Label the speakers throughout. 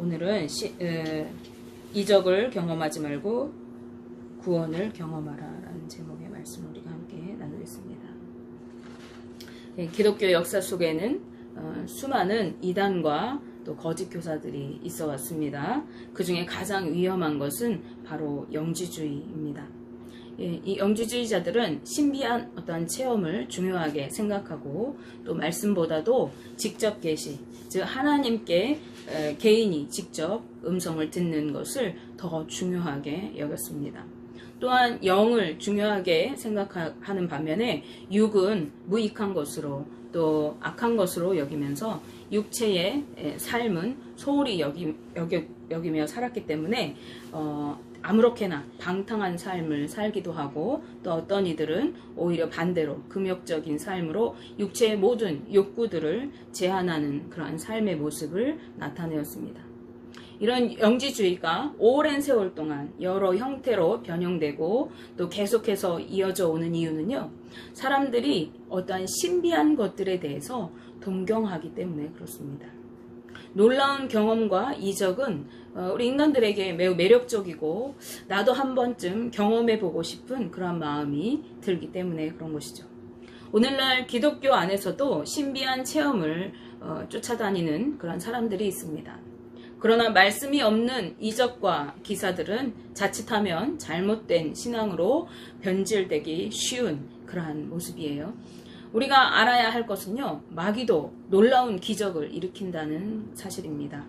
Speaker 1: 오늘은 이적을 경험하지 말고 구원을 경험하라 라는 제목의 말씀을 우리가 함께 나누겠습니다. 기독교 역사 속에는 수많은 이단과 또 거짓 교사들이 있어 왔습니다. 그 중에 가장 위험한 것은 바로 영지주의입니다. 이 영지주의자들은 신비한 어떠한 체험을 중요하게 생각하고 또 말씀보다도 직접 계시, 즉 하나님께 개인이 직접 음성을 듣는 것을 더 중요하게 여겼습니다. 또한 영을 중요하게 생각하는 반면에 육은 무익한 것으로 또 악한 것으로 여기면서 육체의 삶은 소홀히 여기며 살았기 때문에 아무렇게나 방탕한 삶을 살기도 하고 또 어떤 이들은 오히려 반대로 금욕적인 삶으로 육체의 모든 욕구들을 제한하는 그러한 삶의 모습을 나타내었습니다. 이런 영지주의가 오랜 세월 동안 여러 형태로 변형되고 또 계속해서 이어져 오는 이유는요, 사람들이 어떠한 신비한 것들에 대해서 동경하기 때문에 그렇습니다. 놀라운 경험과 이적은 우리 인간들에게 매우 매력적이고 나도 한 번쯤 경험해보고 싶은 그런 마음이 들기 때문에 그런 것이죠. 오늘날 기독교 안에서도 신비한 체험을 쫓아다니는 그런 사람들이 있습니다. 그러나 말씀이 없는 이적과 기사들은 자칫하면 잘못된 신앙으로 변질되기 쉬운 그러한 모습이에요. 우리가 알아야 할 것은요, 마귀도 놀라운 기적을 일으킨다는 사실입니다.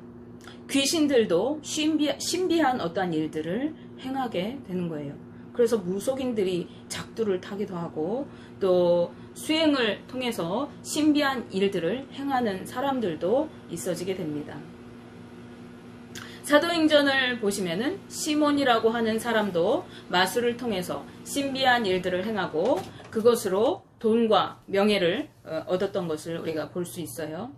Speaker 1: 귀신들도 신비한 어떠한 일들을 행하게 되는 거예요. 그래서 무속인들이 작두를 타기도 하고 또 수행을 통해서 신비한 일들을 행하는 사람들도 있어지게 됩니다. 사도행전을 보시면은 시몬이라고 하는 사람도 마술을 통해서 신비한 일들을 행하고 그것으로 돈과 명예를 얻었던 것을 우리가 볼 수 있어요.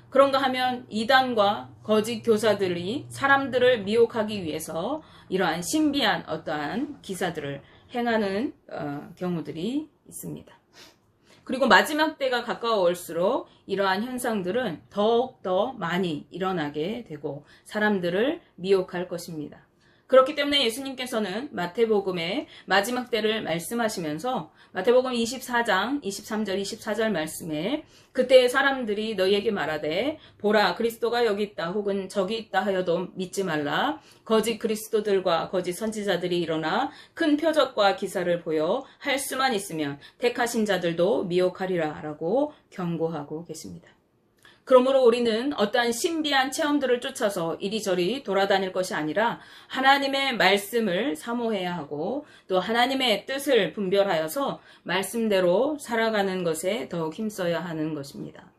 Speaker 1: 그런가 하면 이단과 거짓 교사들이 사람들을 미혹하기 위해서 이러한 신비한 어떠한 기사들을 행하는 경우들이 있습니다. 그리고 마지막 때가 가까워올수록 이러한 현상들은 더욱더 많이 일어나게 되고 사람들을 미혹할 것입니다. 그렇기 때문에 예수님께서는 마태복음의 마지막 때를 말씀하시면서 마태복음 24장 23절 24절 말씀에 그때의 사람들이 너희에게 말하되 보라 그리스도가 여기 있다 혹은 저기 있다 하여도 믿지 말라. 거짓 그리스도들과 거짓 선지자들이 일어나 큰 표적과 기사를 보여 할 수만 있으면 택하신 자들도 미혹하리라 라고 경고하고 계십니다. 그러므로 우리는 어떠한 신비한 체험들을 쫓아서 이리저리 돌아다닐 것이 아니라 하나님의 말씀을 사모해야 하고 또 하나님의 뜻을 분별하여서 말씀대로 살아가는 것에 더욱 힘써야 하는 것입니다.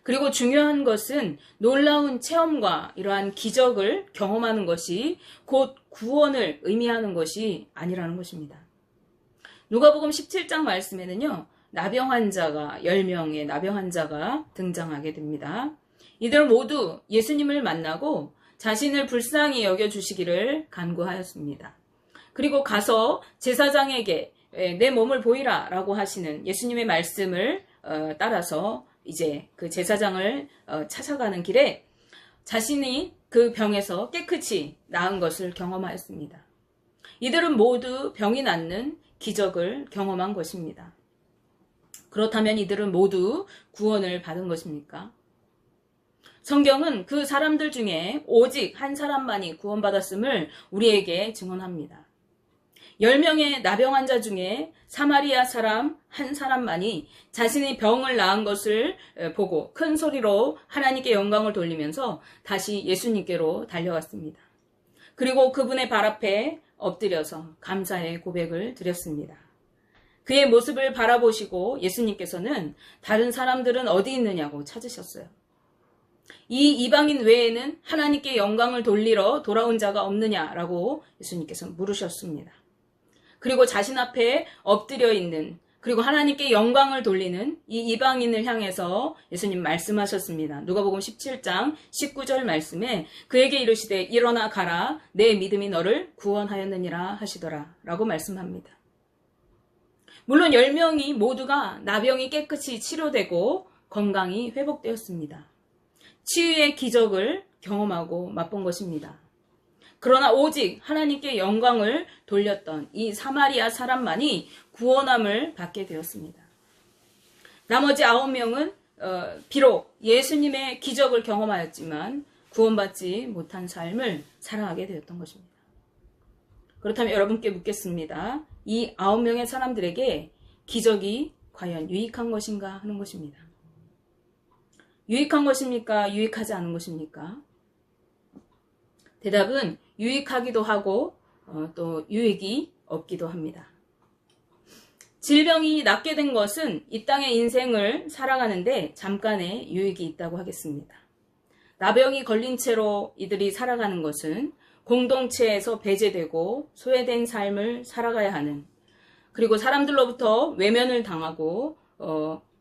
Speaker 1: 그리고 중요한 것은 놀라운 체험과 이러한 기적을 경험하는 것이 곧 구원을 의미하는 것이 아니라는 것입니다. 누가복음 17장 말씀에는요, 나병 환자가 10명의 나병 환자가 등장하게 됩니다. 이들 모두 예수님을 만나고 자신을 불쌍히 여겨주시기를 간구하였습니다. 그리고 가서 제사장에게 내 몸을 보이라 라고 하시는 예수님의 말씀을 따라서 이제 그 제사장을 찾아가는 길에 자신이 그 병에서 깨끗이 나은 것을 경험하였습니다. 이들은 모두 병이 낫는 기적을 경험한 것입니다. 그렇다면 이들은 모두 구원을 받은 것입니까? 성경은 그 사람들 중에 오직 한 사람만이 구원받았음을 우리에게 증언합니다. 10명의 나병 환자 중에 사마리아 사람 한 사람만이 자신의 병을 나은 것을 보고 큰 소리로 하나님께 영광을 돌리면서 다시 예수님께로 달려갔습니다. 그리고 그분의 발 앞에 엎드려서 감사의 고백을 드렸습니다. 그의 모습을 바라보시고 예수님께서는 다른 사람들은 어디 있느냐고 찾으셨어요. 이 이방인 외에는 하나님께 영광을 돌리러 돌아온 자가 없느냐라고 예수님께서 물으셨습니다. 그리고 자신 앞에 엎드려 있는 그리고 하나님께 영광을 돌리는 이 이방인을 향해서 예수님 말씀하셨습니다. 누가복음 17장 19절 말씀에 그에게 이르시되 일어나 가라 내 믿음이 너를 구원하였느니라 하시더라 라고 말씀합니다. 물론 10명이 모두가 나병이 깨끗이 치료되고 건강이 회복되었습니다. 치유의 기적을 경험하고 맛본 것입니다. 그러나 오직 하나님께 영광을 돌렸던 이 사마리아 사람만이 구원함을 받게 되었습니다. 나머지 9명은 비록 예수님의 기적을 경험하였지만 구원받지 못한 삶을 살아가게 되었던 것입니다. 그렇다면 여러분께 묻겠습니다. 이 9명의 사람들에게 기적이 과연 유익한 것인가 하는 것입니다. 유익한 것입니까? 유익하지 않은 것입니까? 대답은 유익하기도 하고 또 유익이 없기도 합니다. 질병이 낫게 된 것은 이 땅의 인생을 살아가는데 잠깐의 유익이 있다고 하겠습니다. 나병이 걸린 채로 이들이 살아가는 것은 공동체에서 배제되고 소외된 삶을 살아가야 하는, 그리고 사람들로부터 외면을 당하고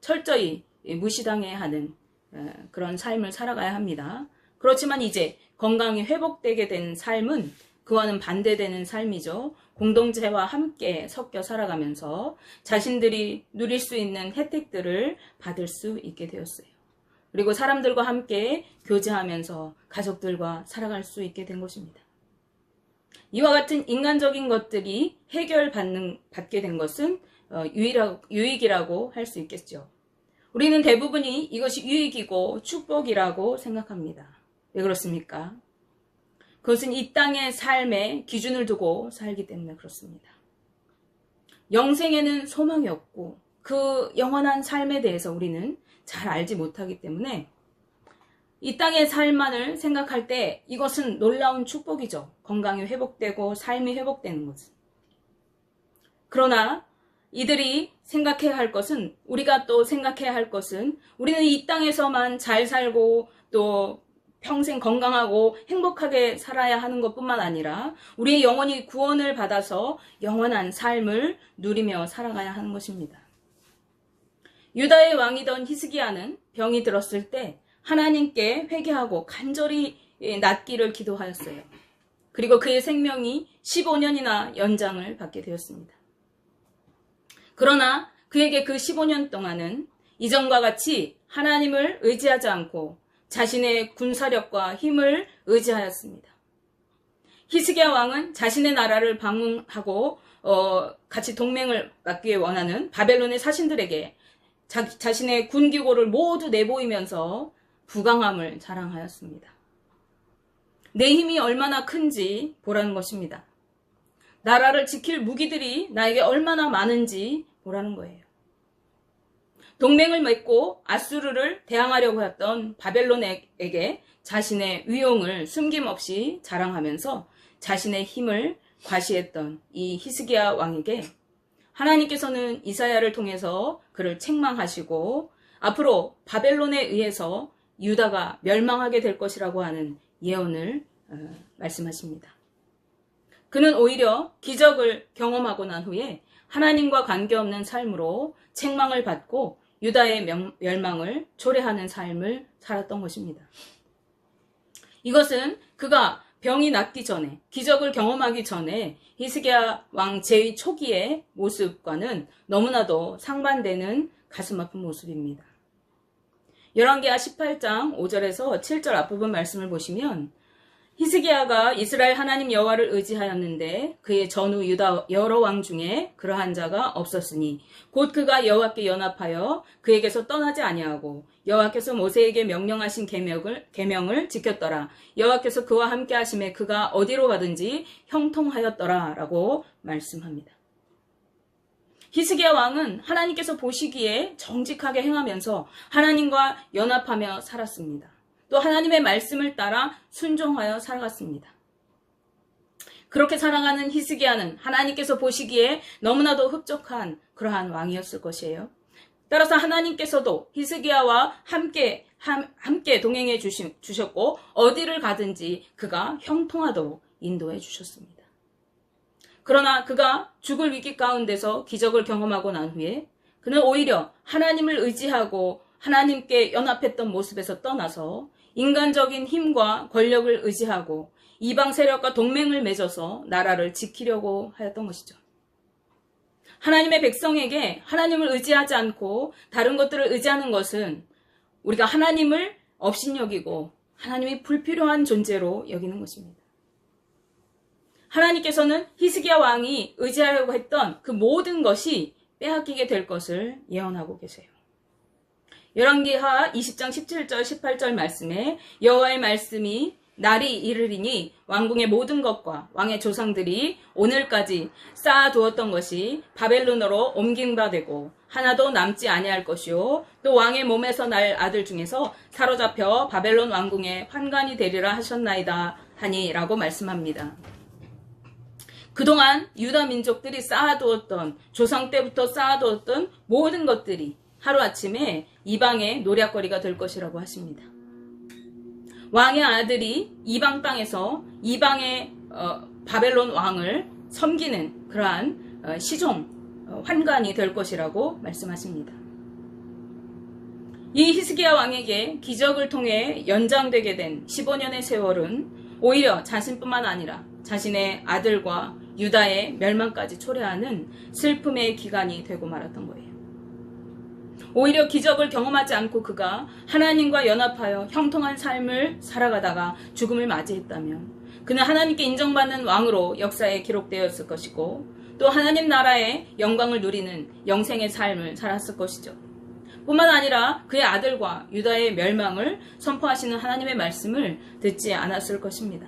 Speaker 1: 철저히 무시당해야 하는 그런 삶을 살아가야 합니다. 그렇지만 이제 건강이 회복되게 된 삶은 그와는 반대되는 삶이죠. 공동체와 함께 섞여 살아가면서 자신들이 누릴 수 있는 혜택들을 받을 수 있게 되었어요. 그리고 사람들과 함께 교제하면서 가족들과 살아갈 수 있게 된 것입니다. 이와 같은 인간적인 것들이 받게 된 것은 유익이라고 할 수 있겠죠. 우리는 대부분이 이것이 유익이고 축복이라고 생각합니다. 왜 그렇습니까? 그것은 이 땅의 삶에 기준을 두고 살기 때문에 그렇습니다. 영생에는 소망이 없고 그 영원한 삶에 대해서 우리는 잘 알지 못하기 때문에 이 땅의 삶만을 생각할 때 이것은 놀라운 축복이죠. 건강이 회복되고 삶이 회복되는 것은. 그러나 이들이 생각해야 할 것은, 우리가 또 생각해야 할 것은, 우리는 이 땅에서만 잘 살고 또 평생 건강하고 행복하게 살아야 하는 것뿐만 아니라 우리의 영혼이 구원을 받아서 영원한 삶을 누리며 살아가야 하는 것입니다. 유다의 왕이던 히스기야는 병이 들었을 때 하나님께 회개하고 간절히 낫기를 기도하였어요. 그리고 그의 생명이 15년이나 연장을 받게 되었습니다. 그러나 그에게 그 15년 동안은 이전과 같이 하나님을 의지하지 않고 자신의 군사력과 힘을 의지하였습니다. 히스기야 왕은 자신의 나라를 방문하고 같이 동맹을 맺기 원하는 바벨론의 사신들에게 자신의 군기고를 모두 내보이면서 부강함을 자랑하였습니다. 내 힘이 얼마나 큰지 보라는 것입니다. 나라를 지킬 무기들이 나에게 얼마나 많은지 보라는 거예요. 동맹을 맺고 아수르를 대항하려고 했던 바벨론에게 자신의 위용을 숨김없이 자랑하면서 자신의 힘을 과시했던 이 히스기야 왕에게 하나님께서는 이사야를 통해서 그를 책망하시고 앞으로 바벨론에 의해서 유다가 멸망하게 될 것이라고 하는 예언을 말씀하십니다. 그는 오히려 기적을 경험하고 난 후에 하나님과 관계없는 삶으로 책망을 받고 유다의 멸망을 초래하는 삶을 살았던 것입니다. 이것은 그가 병이 낫기 전에, 기적을 경험하기 전에 히스기야 왕 제위 초기의 모습과는 너무나도 상반되는 가슴 아픈 모습입니다. 열왕기하 18장 5절에서 7절 앞부분 말씀을 보시면 히스기야가 이스라엘 하나님 여호와를 의지하였는데 그의 전후 유다 여러 왕 중에 그러한 자가 없었으니 곧 그가 여호와께 연합하여 그에게서 떠나지 아니하고 여호와께서 모세에게 명령하신 계명을 지켰더라. 여호와께서 그와 함께 하심에 그가 어디로 가든지 형통하였더라 라고 말씀합니다. 히스기야 왕은 하나님께서 보시기에 정직하게 행하면서 하나님과 연합하며 살았습니다. 또 하나님의 말씀을 따라 순종하여 살아갔습니다. 그렇게 살아가는 히스기야는 하나님께서 보시기에 너무나도 흡족한 그러한 왕이었을 것이에요. 따라서 하나님께서도 히스기야와 함께 동행해 주셨고 어디를 가든지 그가 형통하도록 인도해 주셨습니다. 그러나 그가 죽을 위기 가운데서 기적을 경험하고 난 후에 그는 오히려 하나님을 의지하고 하나님께 연합했던 모습에서 떠나서 인간적인 힘과 권력을 의지하고 이방 세력과 동맹을 맺어서 나라를 지키려고 하였던 것이죠. 하나님의 백성에게 하나님을 의지하지 않고 다른 것들을 의지하는 것은 우리가 하나님을 업신여기고 하나님이 불필요한 존재로 여기는 것입니다. 하나님께서는 히스기야 왕이 의지하려고 했던 그 모든 것이 빼앗기게 될 것을 예언하고 계세요. 열왕기하 20장 17절 18절 말씀에 여호와의 말씀이 날이 이르리니 왕궁의 모든 것과 왕의 조상들이 오늘까지 쌓아두었던 것이 바벨론으로 옮긴 바 되고 하나도 남지 아니할 것이요 또 왕의 몸에서 날 아들 중에서 사로잡혀 바벨론 왕궁의 환관이 되리라 하셨나이다 하니라고 말씀합니다. 그동안 유다 민족들이 쌓아두었던 조상 때부터 쌓아두었던 모든 것들이 하루아침에 이방의 노략거리가 될 것이라고 하십니다. 왕의 아들이 이방 땅에서 이방의 바벨론 왕을 섬기는 그러한 시종 환관이 될 것이라고 말씀하십니다. 이 히스기야 왕에게 기적을 통해 연장되게 된 15년의 세월은 오히려 자신뿐만 아니라 자신의 아들과 유다의 멸망까지 초래하는 슬픔의 기간이 되고 말았던 거예요. 오히려 기적을 경험하지 않고 그가 하나님과 연합하여 형통한 삶을 살아가다가 죽음을 맞이했다면 그는 하나님께 인정받는 왕으로 역사에 기록되었을 것이고 또 하나님 나라의 영광을 누리는 영생의 삶을 살았을 것이죠. 뿐만 아니라 그의 아들과 유다의 멸망을 선포하시는 하나님의 말씀을 듣지 않았을 것입니다.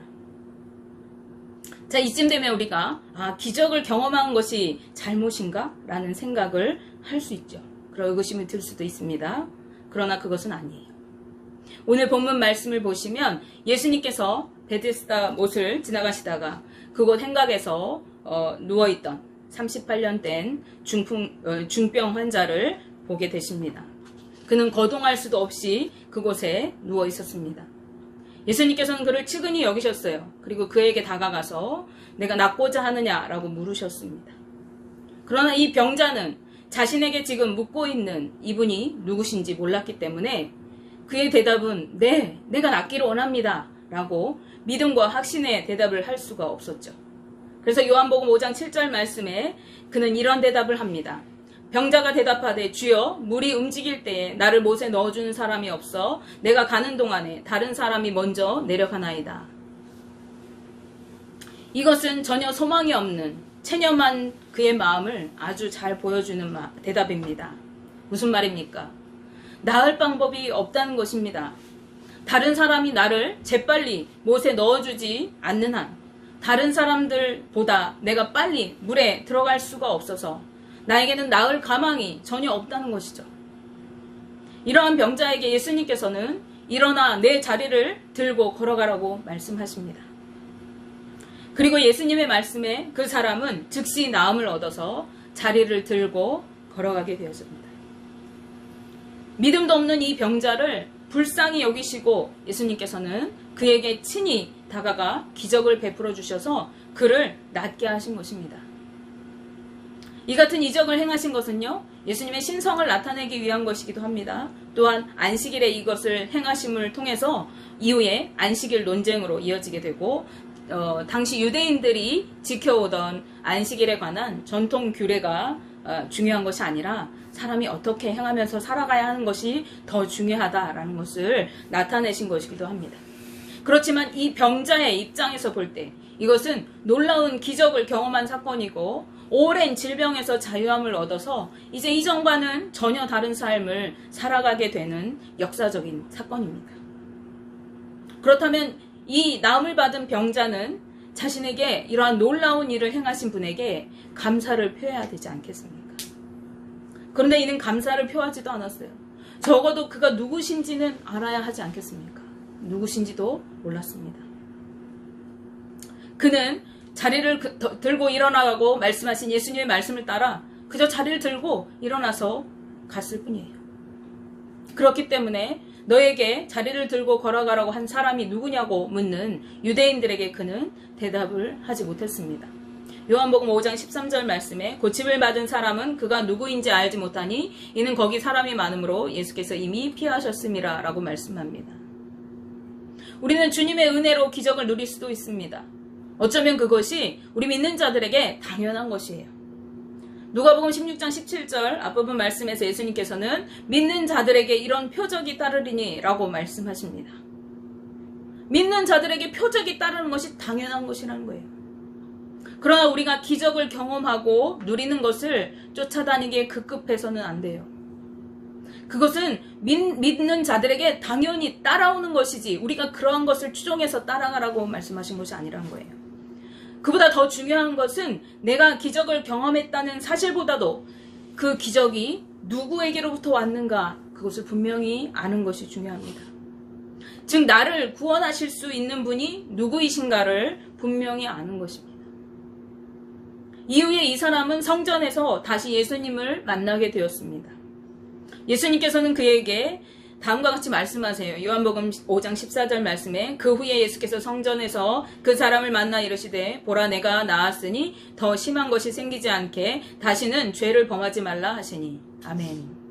Speaker 1: 자, 이쯤 되면 우리가 기적을 경험한 것이 잘못인가? 라는 생각을 할 수 있죠. 그런 의구심이 들 수도 있습니다. 그러나 그것은 아니에요. 오늘 본문 말씀을 보시면 예수님께서 베데스다 못을 지나가시다가 그곳 행각에서 누워있던 38년 된 중병 환자를 보게 되십니다. 그는 거동할 수도 없이 그곳에 누워 있었습니다. 예수님께서는 그를 측은히 여기셨어요. 그리고 그에게 다가가서 내가 낫고자 하느냐라고 물으셨습니다. 그러나 이 병자는 자신에게 지금 묻고 있는 이분이 누구신지 몰랐기 때문에 그의 대답은 네, 내가 낫기를 원합니다 라고 믿음과 확신의 대답을 할 수가 없었죠. 그래서 요한복음 5장 7절 말씀에 그는 이런 대답을 합니다. 병자가 대답하되 주여 물이 움직일 때에 나를 못에 넣어주는 사람이 없어 내가 가는 동안에 다른 사람이 먼저 내려가나이다. 이것은 전혀 소망이 없는 체념한 그의 마음을 아주 잘 보여주는 대답입니다. 무슨 말입니까? 나을 방법이 없다는 것입니다. 다른 사람이 나를 재빨리 못에 넣어주지 않는 한 다른 사람들보다 내가 빨리 물에 들어갈 수가 없어서 나에게는 나을 가망이 전혀 없다는 것이죠. 이러한 병자에게 예수님께서는 일어나 내 자리를 들고 걸어가라고 말씀하십니다. 그리고 예수님의 말씀에 그 사람은 즉시 나음을 얻어서 자리를 들고 걸어가게 되었습니다. 믿음도 없는 이 병자를 불쌍히 여기시고 예수님께서는 그에게 친히 다가가 기적을 베풀어 주셔서 그를 낫게 하신 것입니다. 이 같은 이적을 행하신 것은요, 예수님의 신성을 나타내기 위한 것이기도 합니다. 또한 안식일에 이것을 행하심을 통해서 이후에 안식일 논쟁으로 이어지게 되고 당시 유대인들이 지켜오던 안식일에 관한 전통 규례가 중요한 것이 아니라 사람이 어떻게 행하면서 살아가야 하는 것이 더 중요하다라는 것을 나타내신 것이기도 합니다. 그렇지만 이 병자의 입장에서 볼 때 이것은 놀라운 기적을 경험한 사건이고 오랜 질병에서 자유함을 얻어서 이제 이전과는 전혀 다른 삶을 살아가게 되는 역사적인 사건입니다. 그렇다면 이 나음을 받은 병자는 자신에게 이러한 놀라운 일을 행하신 분에게 감사를 표해야 되지 않겠습니까? 그런데 이는 감사를 표하지도 않았어요. 적어도 그가 누구신지는 알아야 하지 않겠습니까? 누구신지도 몰랐습니다. 그는 자리를 들고 일어나가고 말씀하신 예수님의 말씀을 따라 그저 자리를 들고 일어나서 갔을 뿐이에요. 그렇기 때문에 너에게 자리를 들고 걸어가라고 한 사람이 누구냐고 묻는 유대인들에게 그는 대답을 하지 못했습니다. 요한복음 5장 13절 말씀에 고침을 받은 사람은 그가 누구인지 알지 못하니 이는 거기 사람이 많으므로 예수께서 이미 피하셨음이라 라고 말씀합니다. 우리는 주님의 은혜로 기적을 누릴 수도 있습니다. 어쩌면 그것이 우리 믿는 자들에게 당연한 것이에요. 누가복음 16장 17절 앞부분 말씀에서 예수님께서는 믿는 자들에게 이런 표적이 따르리니 라고 말씀하십니다. 믿는 자들에게 표적이 따르는 것이 당연한 것이라는 거예요. 그러나 우리가 기적을 경험하고 누리는 것을 쫓아다니기에 급급해서는 안 돼요. 그것은 믿는 자들에게 당연히 따라오는 것이지 우리가 그러한 것을 추종해서 따라가라고 말씀하신 것이 아니라는 거예요. 그보다 더 중요한 것은 내가 기적을 경험했다는 사실보다도 그 기적이 누구에게로부터 왔는가 그것을 분명히 아는 것이 중요합니다. 즉 나를 구원하실 수 있는 분이 누구이신가를 분명히 아는 것입니다. 이후에 이 사람은 성전에서 다시 예수님을 만나게 되었습니다. 예수님께서는 그에게 다음과 같이 말씀하세요. 요한복음 5장 14절 말씀에 그 후에 예수께서 성전에서 그 사람을 만나 이르시되 보라 내가 나았으니 더 심한 것이 생기지 않게 다시는 죄를 범하지 말라 하시니 아멘.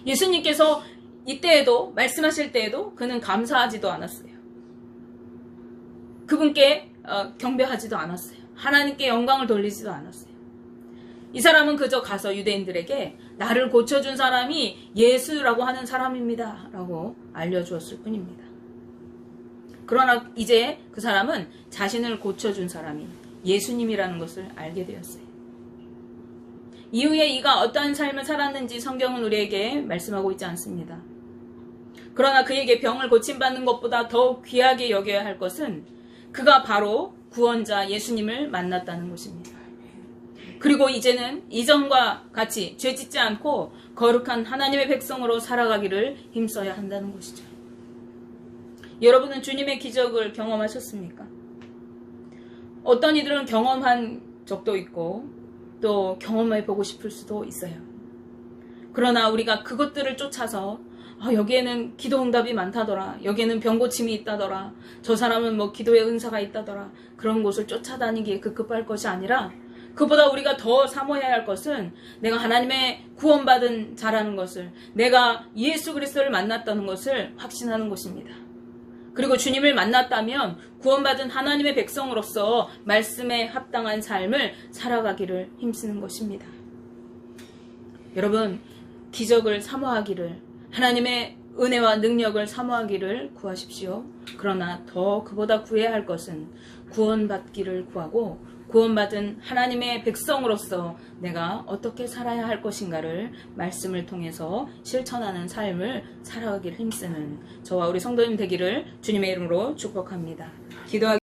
Speaker 1: 예수님께서 이때에도 말씀하실 때에도 그는 감사하지도 않았어요. 그분께 경배하지도 않았어요. 하나님께 영광을 돌리지도 않았어요. 이 사람은 그저 가서 유대인들에게 나를 고쳐준 사람이 예수라고 하는 사람입니다 라고 알려주었을 뿐입니다. 그러나 이제 그 사람은 자신을 고쳐준 사람이 예수님이라는 것을 알게 되었어요. 이후에 이가 어떠한 삶을 살았는지 성경은 우리에게 말씀하고 있지 않습니다. 그러나 그에게 병을 고침받는 것보다 더 귀하게 여겨야 할 것은 그가 바로 구원자 예수님을 만났다는 것입니다. 그리고 이제는 이전과 같이 죄짓지 않고 거룩한 하나님의 백성으로 살아가기를 힘써야 한다는 것이죠. 여러분은 주님의 기적을 경험하셨습니까? 어떤 이들은 경험한 적도 있고 또 경험해보고 싶을 수도 있어요. 그러나 우리가 그것들을 쫓아서 여기에는 기도 응답이 많다더라. 여기에는 병 고침이 있다더라. 저 사람은 뭐 기도의 은사가 있다더라. 그런 곳을 쫓아다니기에 급급할 것이 아니라 그보다 우리가 더 사모해야 할 것은 내가 하나님의 구원받은 자라는 것을, 내가 예수 그리스도를 만났다는 것을 확신하는 것입니다. 그리고 주님을 만났다면 구원받은 하나님의 백성으로서 말씀에 합당한 삶을 살아가기를 힘쓰는 것입니다. 여러분, 기적을 사모하기를, 하나님의 은혜와 능력을 사모하기를 구하십시오. 그러나 더 그보다 구해야 할 것은 구원받기를 구하고 구원받은 하나님의 백성으로서 내가 어떻게 살아야 할 것인가를 말씀을 통해서 실천하는 삶을 살아가기를 힘쓰는 저와 우리 성도님 되기를 주님의 이름으로 축복합니다. 기도하기